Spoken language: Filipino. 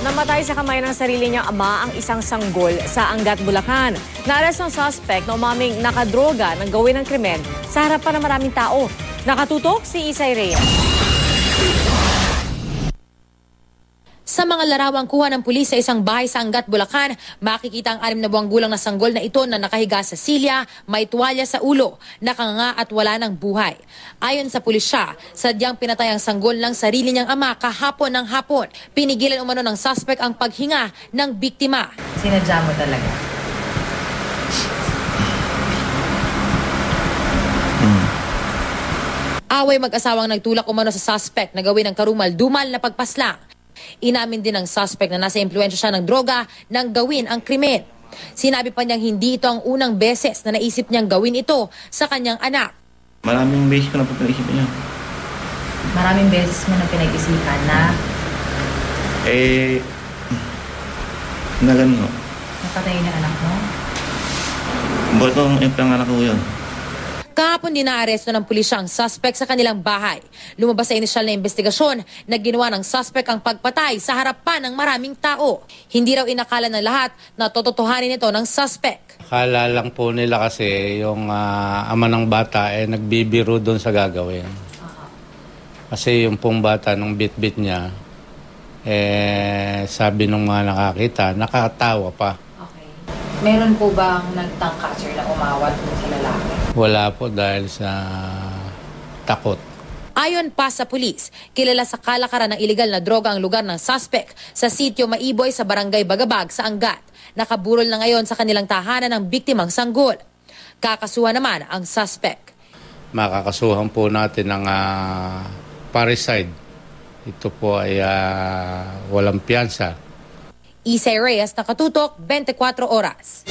Namatay sa kamay ng sarili niyang ama ang isang sanggol sa Angat, Bulacan. Naaresto ng suspect na umaming nakadroga ng gawin ng krimen sa harapan ng maraming tao. Nakatutok si Isay Reyes. Sa mga larawang kuha ng pulis sa isang bahay sa Angat, Bulacan, makikita ang 6 na buwang gulang na sanggol na ito na nakahiga sa silya, may tuwalya sa ulo, nakanganga at wala ng buhay. Ayon sa pulisya, sadyang pinatay ang sanggol ng sarili niyang ama kahapon ng hapon. Pinigilan umano ng suspect ang paghinga ng biktima. Sinadya mo talaga? Away mag-asawang nagtulak umano sa suspect na gawin ng karumal-dumal na pagpaslang. Inamin din ng suspect na nasa impluwensya siya ng droga nang gawin ang krimen. Sinabi pa niyang hindi ito ang unang beses na naisip niyang gawin ito sa kanyang anak. Maraming beses ko na po pinag-isipan niya. Maraming beses mo na pinag-isipan na? Na ganun ho. Napatay na anak mo? Bakit ang panganak ko yun? Kahapon din naaresto ng pulisya ang suspect sa kanilang bahay. Lumabas sa inisyal na investigasyon na ginawa ng suspect ang pagpatay sa harapan ng maraming tao. Hindi raw inakala ng lahat na tototohanin ito ng suspect. Akala lang po nila kasi yung ama ng bata nagbibiro doon sa gagawin. Kasi yung pong bata nung bit-bit niya, sabi nung mga nakakita, nakatawa pa. Okay. Meron po bang nagtangka, sir, na umawat sa lalaki? Wala po dahil sa takot. Ayon pa sa pulis, kilala sa kalakaran ng iligal na droga ang lugar ng suspect sa sitio Maiboy sa barangay Bagabag sa Angat. Nakaburol na ngayon sa kanilang tahanan ng biktimang sanggol. Kakasuhan naman ang suspect. Makakasuhan po natin ng parricide. Ito po ay walang piyansa. Isay Reyes, Nakatutok, 24 Oras.